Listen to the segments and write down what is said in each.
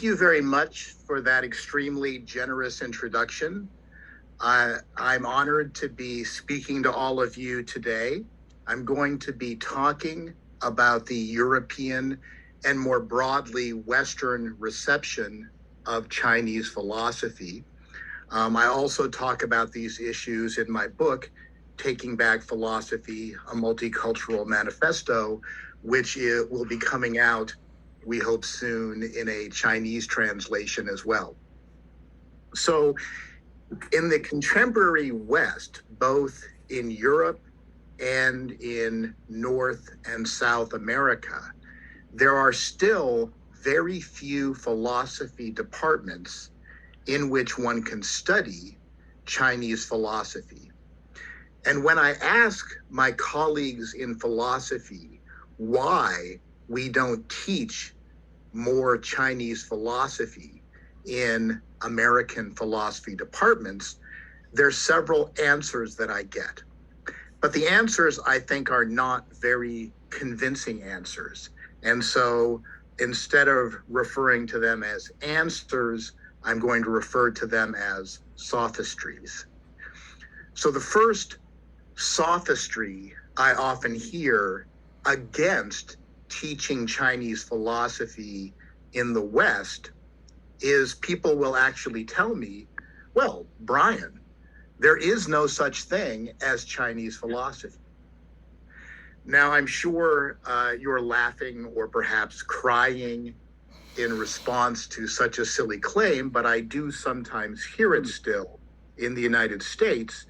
you very much for that extremely generous introduction. I'm honored to be speaking to all of you today. I'm going to be talking about the European and more broadly Western reception of Chinese philosophy. I also talk about these issues in my book, Taking Back Philosophy, a Multicultural Manifesto, which will be coming out, we hope soon, in a Chinese translation as well. So in the contemporary West, both in Europe and in North and South America, there are still very few philosophy departments in which one can study Chinese philosophy. And when I ask my colleagues in philosophy why we don't teach more Chinese philosophy in American philosophy departments, there's several answers that I get. But the answers, I think, are not very convincing answers. And so instead of referring to them as answers, I'm going to refer to them as sophistries. So the first sophistry I often hear against teaching Chinese philosophy in the West is people will actually tell me, well, Brian, there is no such thing as Chinese philosophy. Now, I'm sure you're laughing or perhaps crying in response to such a silly claim, but I do sometimes hear it still in the United States.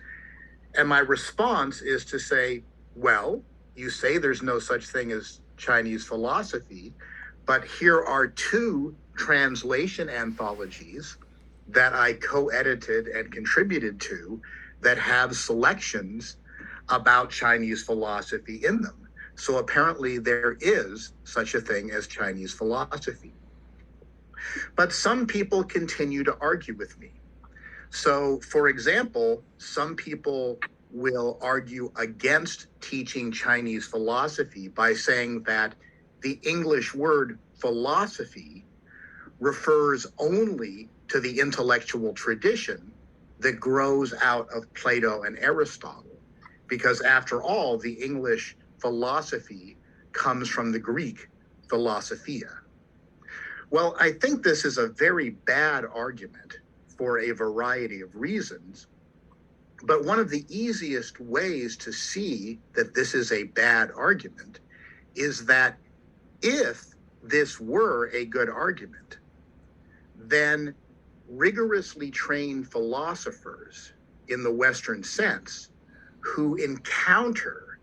And my response is to say, well, you say there's no such thing as Chinese philosophy, but here are two translation anthologies that I co-edited and contributed to that have selections about Chinese philosophy in them. So apparently there is such a thing as Chinese philosophy. But some people continue to argue with me. So, for example, some people will argue against teaching Chinese philosophy by saying that the English word philosophy refers only to the intellectual tradition that grows out of Plato and Aristotle, because after all, the English philosophy comes from the Greek philosophia. Well, I think this is a very bad argument for a variety of reasons. But one of the easiest ways to see that this is a bad argument is that if this were a good argument, then rigorously trained philosophers in the Western sense who encounter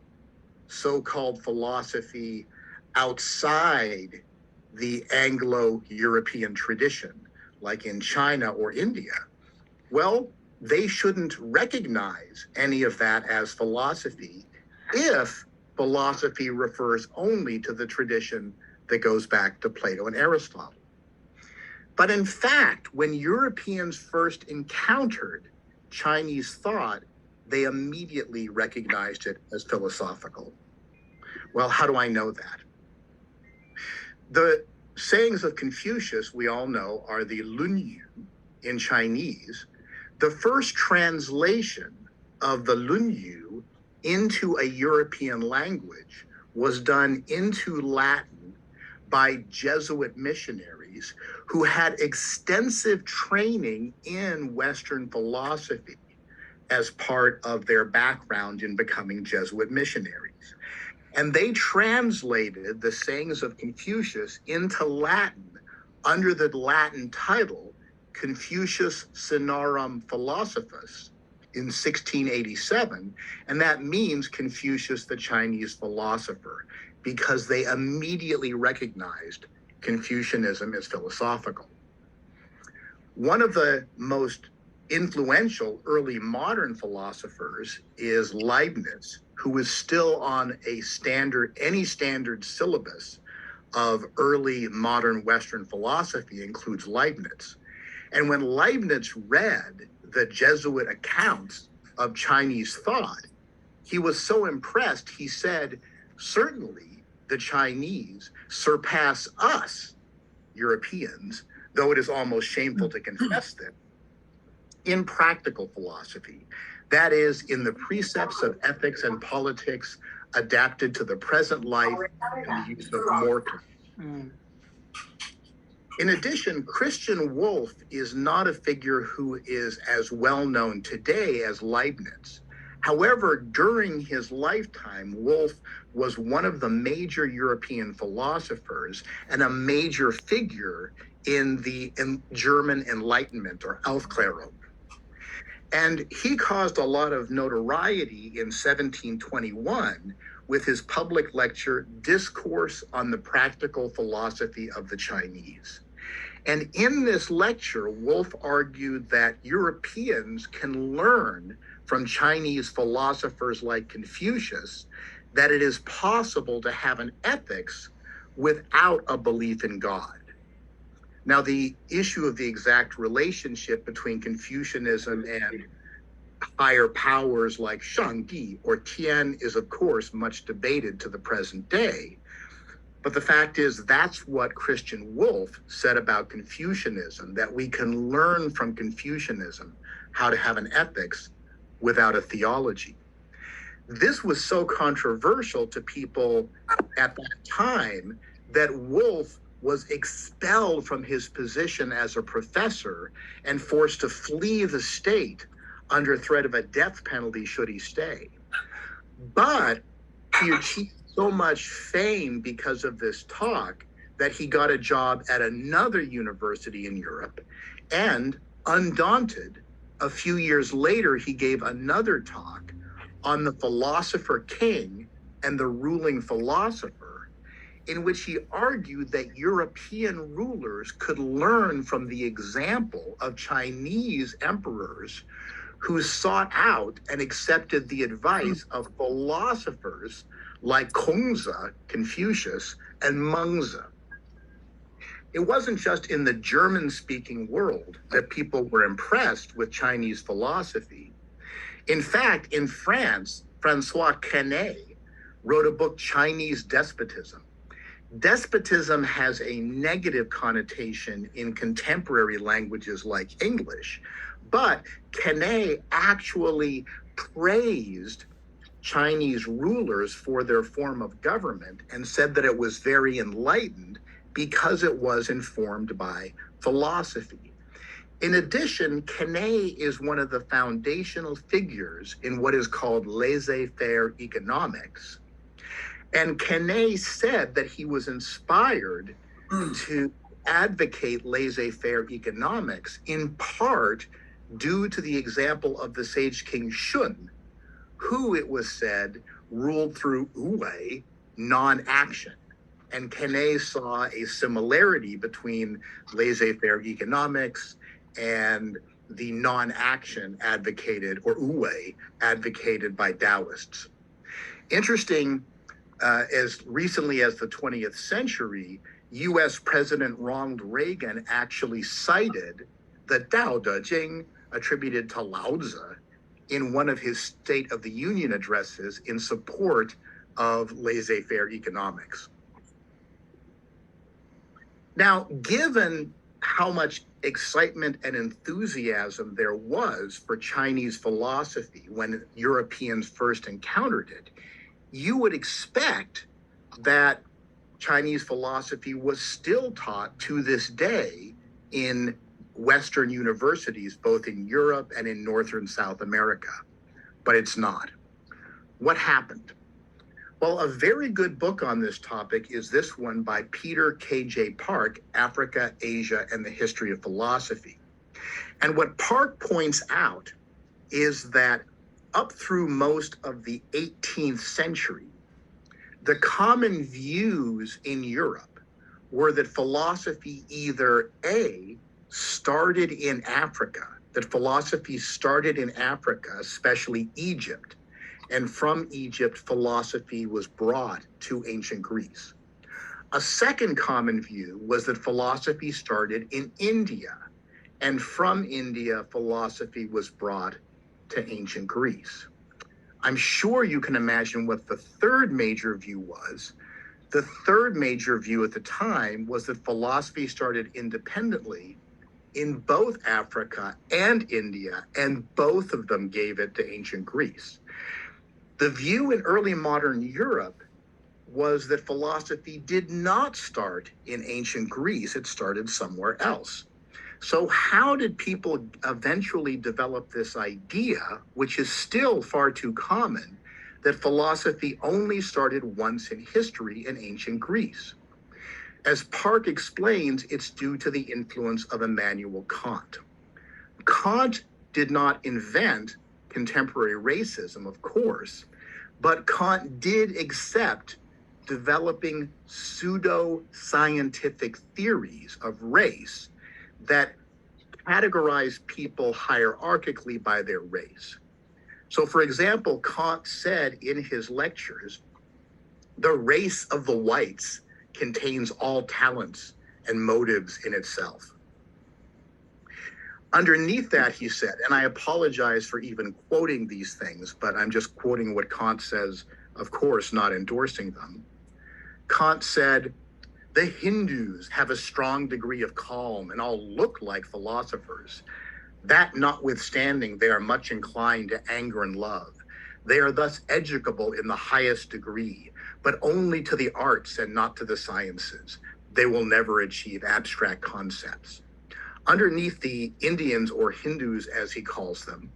so-called philosophy outside the Anglo-European tradition, like in China or India, well, they shouldn't recognize any of that as philosophy if philosophy refers only to the tradition that goes back to Plato and Aristotle. But in fact, when Europeans first encountered Chinese thought, they immediately recognized it as philosophical. Well, how do I know that? The sayings of Confucius, we all know, are the Lunyu in Chinese. The first translation of the Lunyu into a European language was done into Latin by Jesuit missionaries who had extensive training in Western philosophy as part of their background in becoming Jesuit missionaries. And they translated the sayings of Confucius into Latin under the Latin title Confucius Sinorum Philosophus in 1687. And that means Confucius, the Chinese philosopher, because they immediately recognized Confucianism as philosophical. One of the most influential early modern philosophers is Leibniz, who was still on any standard syllabus of early modern Western philosophy includes Leibniz. And when Leibniz read the Jesuit accounts of Chinese thought, he was so impressed, he said, certainly the Chinese surpass us, Europeans, though it is almost shameful to confess this, in practical philosophy, that is, in the precepts of ethics and politics adapted to the present life and the use of mortals. In addition, Christian Wolff is not a figure who is as well known today as Leibniz. However, during his lifetime, Wolff was one of the major European philosophers and a major figure in the German Enlightenment, or Aufklärung. And he caused a lot of notoriety in 1721 with his public lecture, Discourse on the Practical Philosophy of the Chinese. And in this lecture, Wolff argued that Europeans can learn from Chinese philosophers like Confucius that it is possible to have an ethics without a belief in God. Now, the issue of the exact relationship between Confucianism and higher powers like Shangdi or Tian is, of course, much debated to the present day. But the fact is, that's what Christian Wolff said about Confucianism, that we can learn from Confucianism how to have an ethics without a theology. This was so controversial to people at that time that Wolff was expelled from his position as a professor and forced to flee the state under threat of a death penalty should he stay. But he achieved so much fame because of this talk that he got a job at another university in Europe, and undaunted, a few years later, he gave another talk on the philosopher king and the ruling philosopher, in which he argued that European rulers could learn from the example of Chinese emperors who sought out and accepted the advice of philosophers like Konza, Confucius, and Mengzi. It wasn't just in the German-speaking world that people were impressed with Chinese philosophy. In fact, in France, François Quesnay wrote a book, Chinese Despotism. Despotism has a negative connotation in contemporary languages like English, but Quesnay actually praised Chinese rulers for their form of government and said that it was very enlightened because it was informed by philosophy. In addition, Quesnay is one of the foundational figures in what is called laissez-faire economics. And Quesnay said that he was inspired to advocate laissez-faire economics in part due to the example of the sage king Shun, who, it was said, ruled through wu, non-action. And Quesnay saw a similarity between laissez-faire economics and the non-action advocated, or wu, advocated by Taoists. Interesting, as recently as the 20th century, US President Ronald Reagan actually cited the Tao Te Ching attributed to Lao Tzu in one of his State of the Union addresses in support of laissez-faire economics. Now, given how much excitement and enthusiasm there was for Chinese philosophy when Europeans first encountered it, you would expect that Chinese philosophy was still taught to this day in Western universities, both in Europe and in North and South America, but it's not. What happened? Well, a very good book on this topic is this one by Peter K.J. Park, Africa, Asia, and the History of Philosophy. And what Park points out is that up through most of the 18th century, the common views in Europe were that philosophy either A, started in Africa, that philosophy started in Africa, especially Egypt, and from Egypt, philosophy was brought to ancient Greece. A second common view was that philosophy started in India, and from India, philosophy was brought to ancient Greece. I'm sure you can imagine what the third major view was, The third major view at the time was that philosophy started independently in both Africa and India, and both of them gave it to ancient Greece. The view in early modern Europe was that philosophy did not start in ancient Greece, it started somewhere else. So how did people eventually develop this idea, which is still far too common, that philosophy only started once in history in ancient Greece? As Park explains, it's due to the influence of Immanuel Kant. Kant did not invent contemporary racism, of course, but Kant did accept developing pseudo-scientific theories of race that categorize people hierarchically by their race. So, for example, Kant said in his lectures, the race of the whites contains all talents and motives in itself. Underneath that, he said, and I apologize for even quoting these things, but I'm just quoting what Kant says, of course, not endorsing them. Kant said, the Hindus have a strong degree of calm and all look like philosophers. That notwithstanding, they are much inclined to anger and love. They are thus educable in the highest degree, but only to the arts and not to the sciences. They will never achieve abstract concepts. Underneath the Indians, or Hindus as he calls them,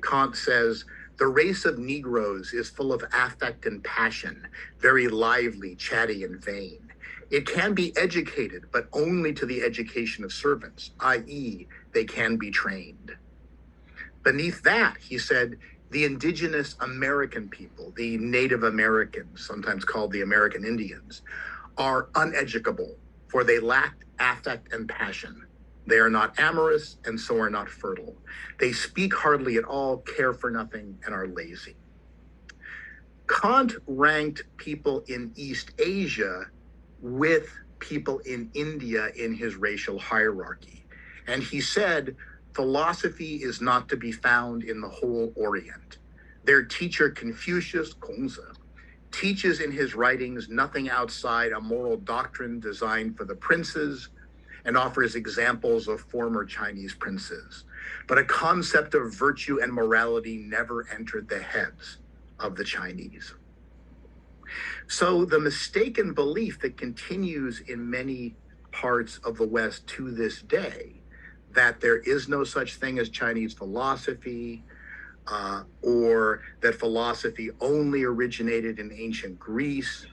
Kant says, the race of Negroes is full of affect and passion, very lively, chatty, and vain. It can be educated, but only to the education of servants, i.e., they can be trained. Beneath that, he said, the indigenous American people, the Native Americans, sometimes called the American Indians, are uneducable, for they lack affect and passion. They are not amorous, and so are not fertile. They speak hardly at all, care for nothing, and are lazy. Kant ranked people in East Asia with people in India in his racial hierarchy. And he said, philosophy is not to be found in the whole Orient. Their teacher Confucius, Konza, teaches in his writings nothing outside a moral doctrine designed for the princes, and offers examples of former Chinese princes. But a concept of virtue and morality never entered the heads of the Chinese. So the mistaken belief that continues in many parts of the West to this day, that there is no such thing as Chinese philosophy, or that philosophy only originated in ancient Greece,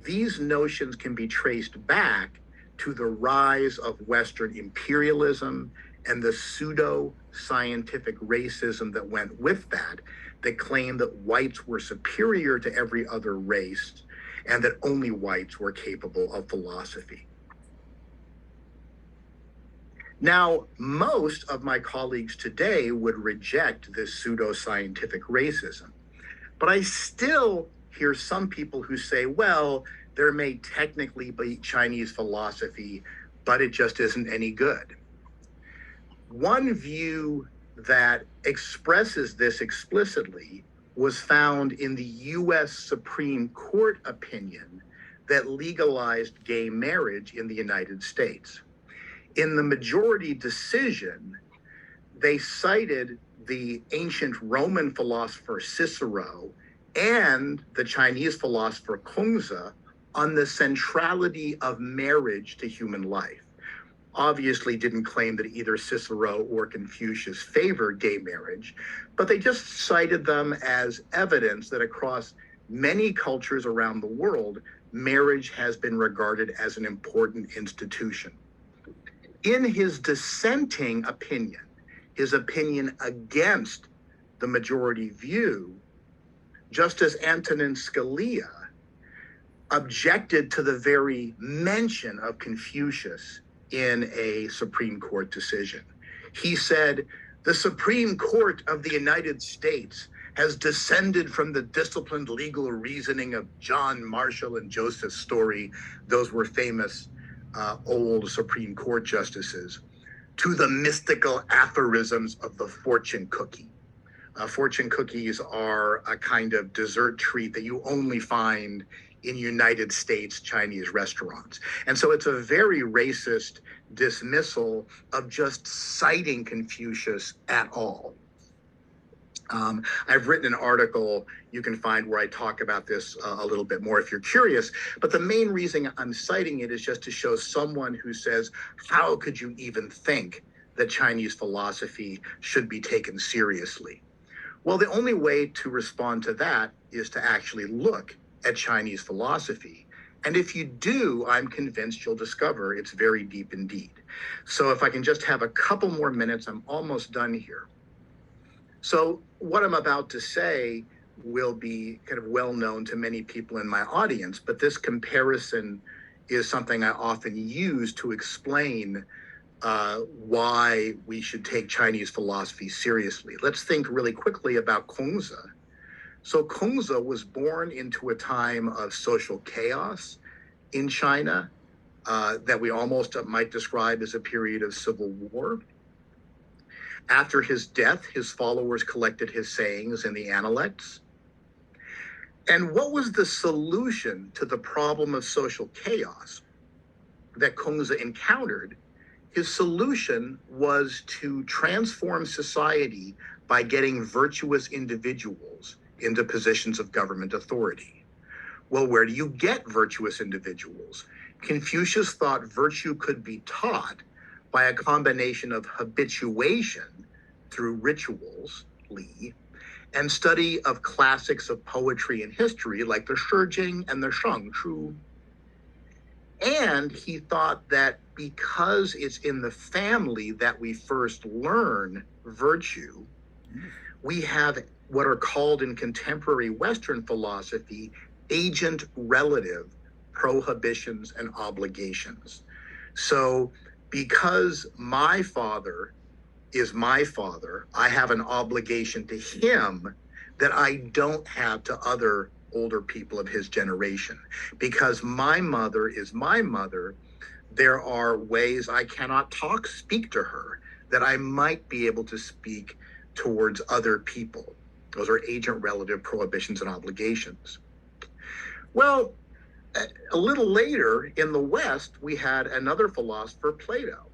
these notions can be traced back to the rise of Western imperialism and the pseudo-scientific racism that went with that claimed that whites were superior to every other race and that only whites were capable of philosophy. Now, most of my colleagues today would reject this pseudo-scientific racism, but I still hear some people who say, well, there may technically be Chinese philosophy, but it just isn't any good. One view that expresses this explicitly was found in the US Supreme Court opinion that legalized gay marriage in the United States. In the majority decision, they cited the ancient Roman philosopher Cicero and the Chinese philosopher Konza on the centrality of marriage to human life. Obviously didn't claim that either Cicero or Confucius favored gay marriage, but they just cited them as evidence that across many cultures around the world, marriage has been regarded as an important institution. In his dissenting opinion, his opinion against the majority view, Justice Antonin Scalia objected to the very mention of Confucius in a Supreme Court decision. He said, the Supreme Court of the United States has descended from the disciplined legal reasoning of John Marshall and Joseph Story, those were famous old Supreme Court justices, to the mystical aphorisms of the fortune cookie. Fortune cookies are a kind of dessert treat that you only find in United States Chinese restaurants. And so it's a very racist dismissal of just citing Confucius at all. I've written an article you can find where I talk about this a little bit more if you're curious. But the main reason I'm citing it is just to show someone who says, how could you even think that Chinese philosophy should be taken seriously? Well, the only way to respond to that is to actually look at Chinese philosophy. And if you do, I'm convinced you'll discover it's very deep indeed. So if I can just have a couple more minutes, I'm almost done here. So what I'm about to say will be kind of well known to many people in my audience, but this comparison is something I often use to explain why we should take Chinese philosophy seriously. Let's think really quickly about Konza. So Konza was born into a time of social chaos in China that we almost might describe as a period of civil war. After his death, his followers collected his sayings in the Analects. And what was the solution to the problem of social chaos that Konza encountered? His solution was to transform society by getting virtuous individuals into positions of government authority. Well, where do you get virtuous individuals? Confucius thought virtue could be taught by a combination of habituation through rituals, Li, and study of classics of poetry and history like the Shijing and the Shangshu. And he thought that because it's in the family that we first learn virtue, we have what are called in contemporary Western philosophy agent-relative prohibitions and obligations. So because my father is my father, I have an obligation to him that I don't have to other older people of his generation. Because my mother is my mother, there are ways I cannot speak to her that I might be able to speak towards other people. Those are agent-relative prohibitions and obligations. Well, a little later in the West, we had another philosopher, Plato.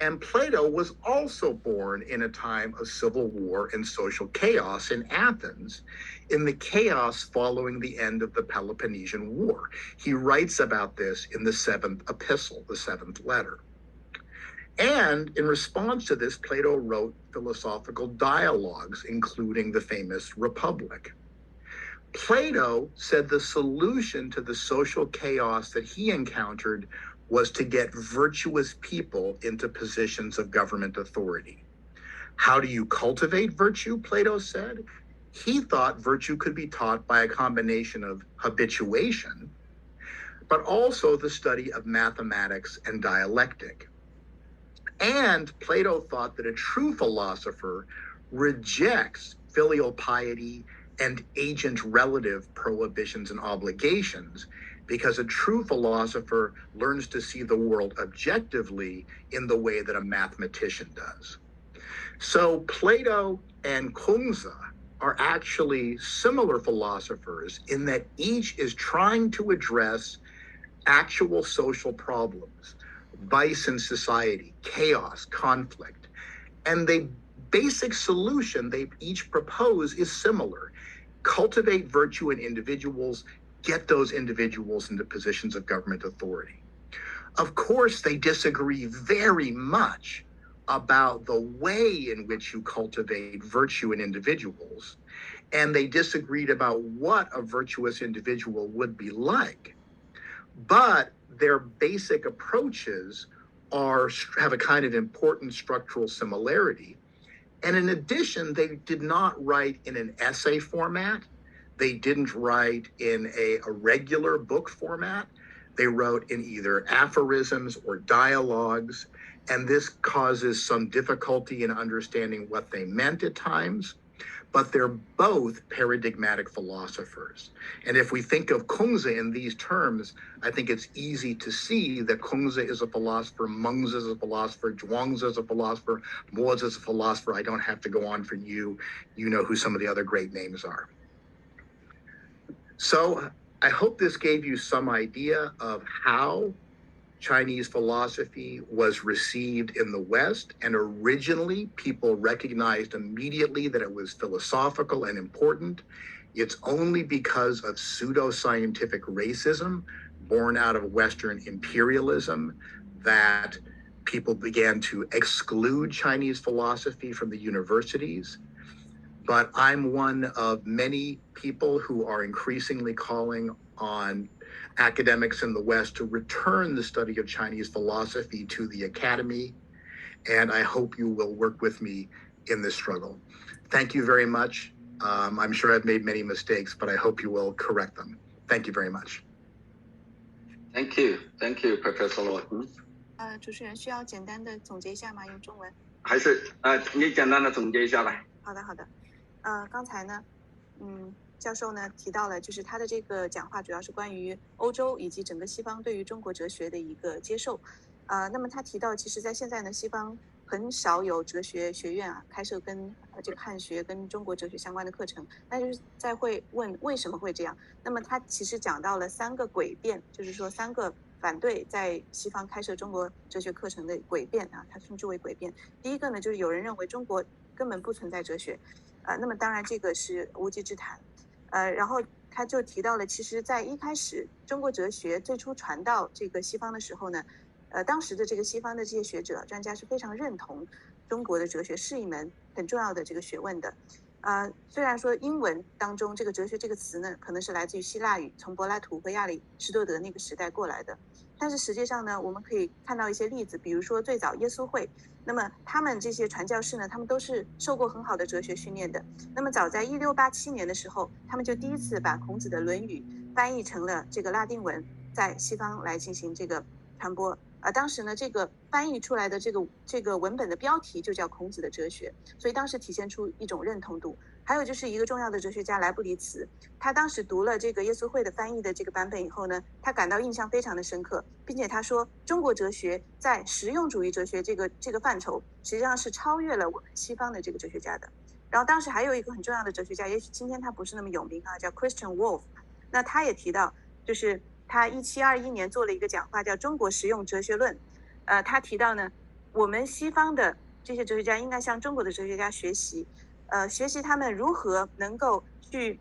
And Plato was also born in a time of civil war and social chaos in Athens, in the chaos following the end of the Peloponnesian War. He writes about this in the seventh epistle, the seventh letter. And in response to this, Plato wrote philosophical dialogues, including the famous Republic. Plato said the solution to the social chaos that he encountered was to get virtuous people into positions of government authority. How do you cultivate virtue, Plato said? He thought virtue could be taught by a combination of habituation, but also the study of mathematics and dialectic. And Plato thought that a true philosopher rejects filial piety and agent-relative prohibitions and obligations, because a true philosopher learns to see the world objectively in the way that a mathematician does. So Plato and Konza are actually similar philosophers in that each is trying to address actual social problems, vice in society, chaos, conflict. And the basic solution they each propose is similar. Cultivate virtue in individuals, get those individuals into positions of government authority. Of course, they disagree very much about the way in which you cultivate virtue in individuals, and they disagreed about what a virtuous individual would be like. But their basic approaches have a kind of important structural similarity. And in addition, they did not write in an essay format. They didn't write in a regular book format. They wrote in either aphorisms or dialogues, and this causes some difficulty in understanding what they meant at times, but they're both paradigmatic philosophers. And if we think of Konza in these terms, I think it's easy to see that Konza is a philosopher, Mengzi is a philosopher, Zhuangzi is a philosopher, Mozi is a philosopher. I don't have to go on for you. You know who some of the other great names are. So I hope this gave you some idea of how Chinese philosophy was received in the West, and originally people recognized immediately that it was philosophical and important. It's only because of pseudo-scientific racism born out of Western imperialism that people began to exclude Chinese philosophy from the universities. But I'm one of many people who are increasingly calling on academics in the West to return the study of Chinese philosophy to the academy, and I hope you will work with me in this struggle. Thank you very much. I'm sure I've made many mistakes, but I hope you will correct them. Thank you very much. Thank you, Professor Norden. 主持人需要简单的总结一下吗？用中文？还是你简单的总结一下来。好的。刚才呢，教授呢提到了，就是他的这个讲话主要是关于欧洲以及整个西方对于中国哲学的一个接受。那么他提到，其实在现在呢，西方很少有哲学学院开设跟这个汉学跟中国哲学相关的课程，那就是在会问为什么会这样。那么他其实讲到了3个诡辩，就是说3个反对在西方开设中国哲学课程的诡辩他称之为诡辩。第一个呢，就是有人认为中国根本不存在哲学，那么当然这个是无稽之谈。然后他就提到了，其实在一开始中国哲学最初传到这个西方的时候呢，当时的这个西方的这些学者专家是非常认同中国的哲学是一门很重要的这个学问的。虽然说英文当中这个哲学这个词呢，可能是来自于希腊语，从柏拉图和亚里士多德那个时代过来的，但是实际上呢，我们可以看到一些例子，比如说最早耶稣会，那么他们这些传教士呢，他们都是受过很好的哲学训练的。那么早在1687年的时候，他们就第一次把孔子的《论语》翻译成了这个拉丁文，在西方来进行这个传播。当时呢，这个翻译出来的这个文本的标题就叫孔子的哲学，所以当时体现出一种认同度。还有就是一个重要的哲学家莱布尼茨，他当时读了这个耶稣会的翻译的这个版本以后呢，他感到印象非常的深刻，并且他说中国哲学在实用主义哲学这个范畴实际上是超越了我们西方的这个哲学家的。然后当时还有一个很重要的哲学家，也许今天他不是那么有名叫 Christian Wolff， 那他也提到，就是他1721年做了一个讲话叫《中国实用哲学论》，他提到呢，我们西方的这些哲学家应该向中国的哲学家学习，学习他们如何能够去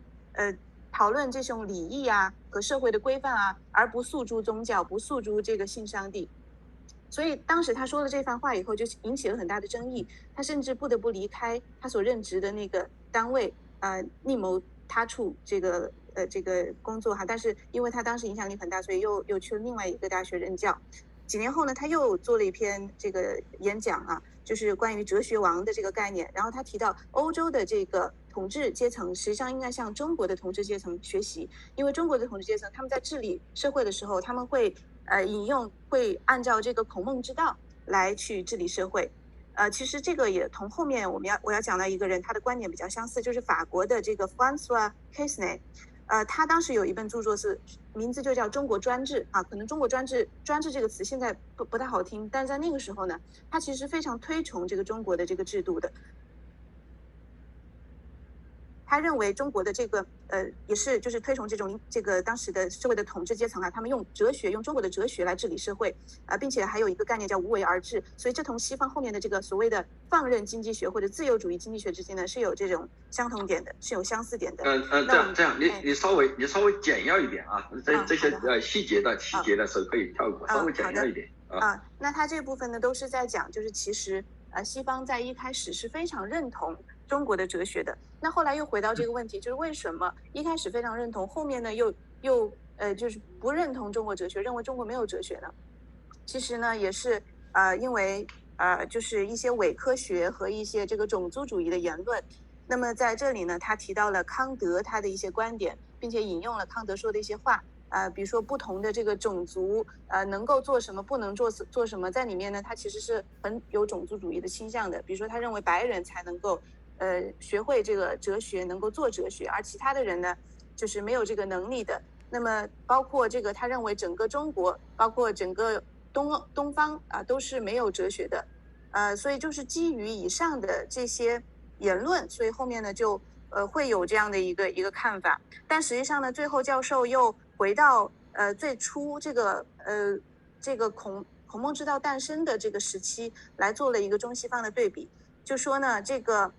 讨论这种礼义和社会的规范而不诉诸宗教，不诉诸这个信上帝。所以当时他说了这番话以后，就引起了很大的争议，他甚至不得不离开他所任职的那个单位，另谋他处这个工作但是因为他当时影响力很大，所以又去了另外一个大学任教。几年后呢，他又做了一篇这个演讲就是关于哲学王的这个概念。然后他提到欧洲的这个统治阶层实际上应该向中国的统治阶层学习，因为中国的统治阶层他们在治理社会的时候，他们会会按照这个孔孟之道来去治理社会。其实这个也同后面我要讲到一个人，他的观点比较相似，就是法国的这个 François Quesnay。他当时有一本著作名字就叫《中国专制》可能中国专制这个词现在不太好听，但是在那个时候呢，他其实非常推崇这个中国的这个制度的。他认为中国的这个也是就是推崇这个当时的社会的统治阶层他们用中国的哲学来治理社会并且还有一个概念叫无为而治，所以这同西方后面的这个所谓的放任经济学或者自由主义经济学之间呢是有这种相同点的，是有相似点的。这样，你稍微简要一点这些细节的时候可以跳过，稍微简要一点那他这部分呢都是在讲，就是其实西方在一开始是非常认同中国的哲学的，那后来又回到这个问题，就是为什么一开始非常认同，后面呢又就是不认同中国哲学，认为中国没有哲学呢？其实呢也是因为就是一些伪科学和一些这个种族主义的言论。那么在这里呢，他提到了康德他的一些观点，并且引用了康德说的一些话。比如说不同的这个种族能够做什么，不能做什么，在里面呢他其实是很有种族主义的倾向的。比如说他认为白人才能够学会这个哲学，能够做哲学，而其他的人呢就是没有这个能力的。那么包括这个他认为整个中国包括整个东方都是没有哲学的。所以就是基于以上的这些言论，所以后面呢就会有这样的一个看法。但实际上呢，最后教授又回到最初这个孔孟之道诞生的这个时期来做了一个中西方的对比，就说呢这个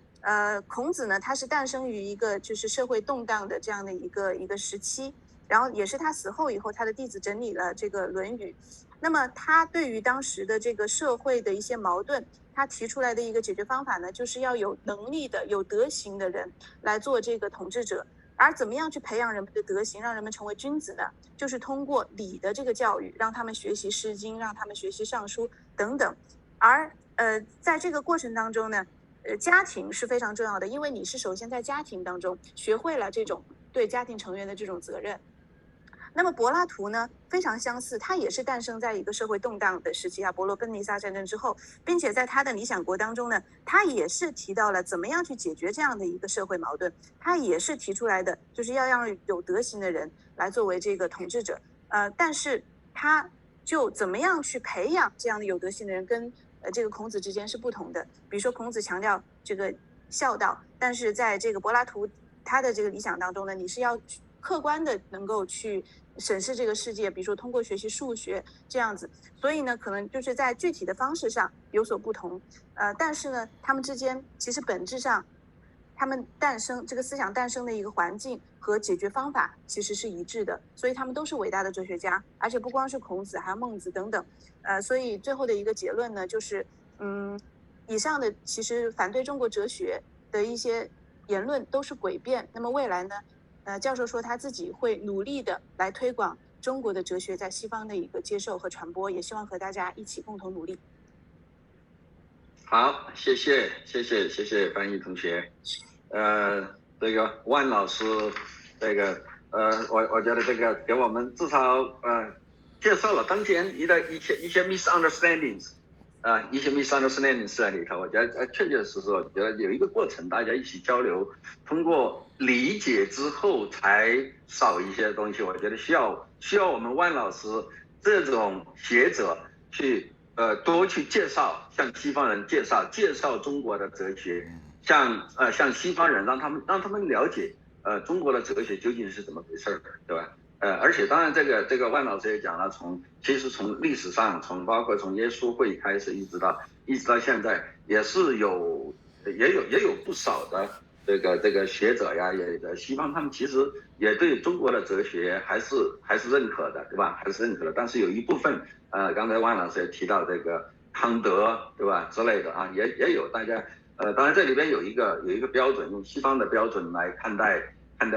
孔子呢他是诞生于一个就是社会动荡的这样的一个时期，然后也是他死后以后他的弟子整理了这个《论语》。那么他对于当时的这个社会的一些矛盾，他提出来的一个解决方法呢，就是要有能力的、有德行的人来做这个统治者。而怎么样去培养人们的德行，让人们成为君子呢？就是通过礼的这个教育，让他们学习《诗经》，让他们学习《尚书》等等。而在这个过程当中呢，家庭是非常重要的，因为你是首先在家庭当中学会了这种对家庭成员的这种责任。那么柏拉图呢，非常相似，他也是诞生在一个社会动荡的时期啊，伯罗奔尼撒战争之后，并且在他的理想国当中呢，他也是提到了怎么样去解决这样的一个社会矛盾，他也是提出来的，就是要让有德行的人来作为这个统治者，但是他就怎么样去培养这样的有德行的人，跟这个孔子之间是不同的。比如说孔子强调这个孝道，但是在这个柏拉图他的这个理想当中呢，你是要客观的能够去审视这个世界，比如说通过学习数学这样子，所以呢，可能就是在具体的方式上有所不同，但是呢，他们之间其实本质上，他们这个思想诞生的一个环境和解决方法其实是一致的，所以他们都是伟大的哲学家，而且不光是孔子，还有孟子等等，所以最后的一个结论呢，就是以上的其实反对中国哲学的一些言论都是诡辩。那么未来呢？教授说他自己会努力的来推广中国的哲学在西方的一个接受和传播，也希望和大家一起共同努力。好，谢谢翻译同学。这个万老师，这个我觉得这个给我们至少介绍了当前一些 misunderstandings。一些 misunderstandings 在里头，我觉得确确实实，我觉得有一个过程，大家一起交流，通过理解之后才少一些东西。我觉得需要我们万老师这种学者去多去介绍，向西方人介绍中国的哲学，向西方人让他们了解中国的哲学究竟是怎么回事，对吧？而且当然这个万老师也讲了，其实从历史上，包括从耶稣会开始一直到现在，也有不少的这个学者呀，西方他们其实也对中国的哲学还是认可的，对吧？还是认可的。但是有一部分刚才万老师也提到这个康德，对吧？之类的啊，也有大家当然这里边有一个标准，用西方的标准来看待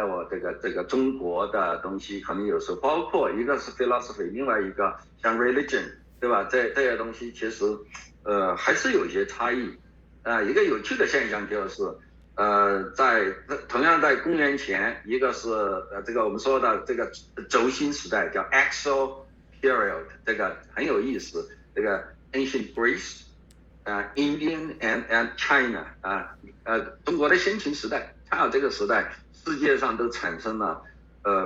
我这个中国的东西，可能有时候包括一个是 philosophy， 另外一个像 religion， 对吧？这些东西其实还是有一些差异。一个有趣的现象就是同样在公元前，一个是这个我们说的这个轴心时代叫 Axial period， 这个很有意思。这个 Ancient Greece，Indian and China， 中国的先秦时代，还有这个时代。世界上都产生了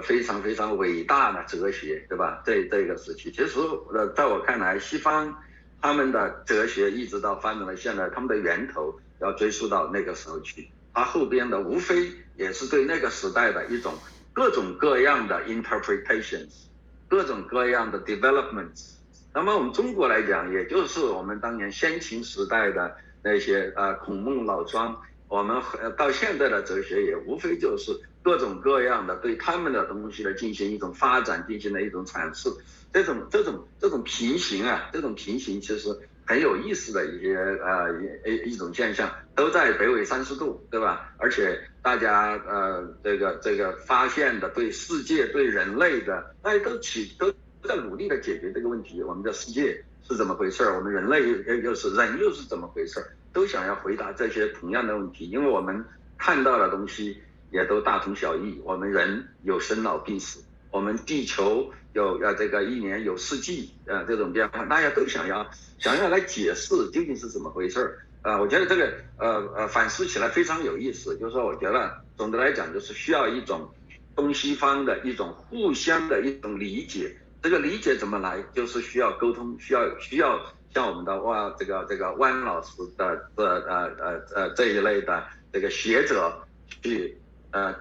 非常非常伟大的哲学，对吧？这个时期，其实在我看来，西方他们的哲学一直到发展到现在，他们的源头要追溯到那个时候去，它后边的无非也是对那个时代的一种各种各样的 interpretations， 各种各样的 developments。那么我们中国来讲，也就是我们当年先秦时代的那些孔孟老庄。我们到现在的哲学也无非就是各种各样的对他们的东西的进行一种发展，进行了一种阐释。这种平行啊，这种平行其实很有意思的一种现象，都在北纬30度，对吧？而且大家这个发现的对世界对人类的，大家都在努力的解决这个问题，我们的世界是怎么回事，我们人类又是怎么回事，都想要回答这些同样的问题，因为我们看到的东西也都大同小异。我们人有生老病死，我们地球有这个一年有4季这种变化，大家都想要来解释究竟是怎么回事。我觉得这个反思起来非常有意思。就是说，我觉得总的来讲就是需要一种东西方的一种互相的一种理解。这个理解怎么来，就是需要沟通，需要像我们的这个万老师的这一类的这个学者去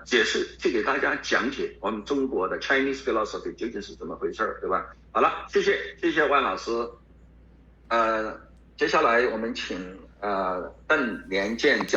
解释，去给大家讲解我们中国的 Chinese philosophy 究竟是怎么回事，对吧？好了，谢谢万老师。接下来我们请邓连健教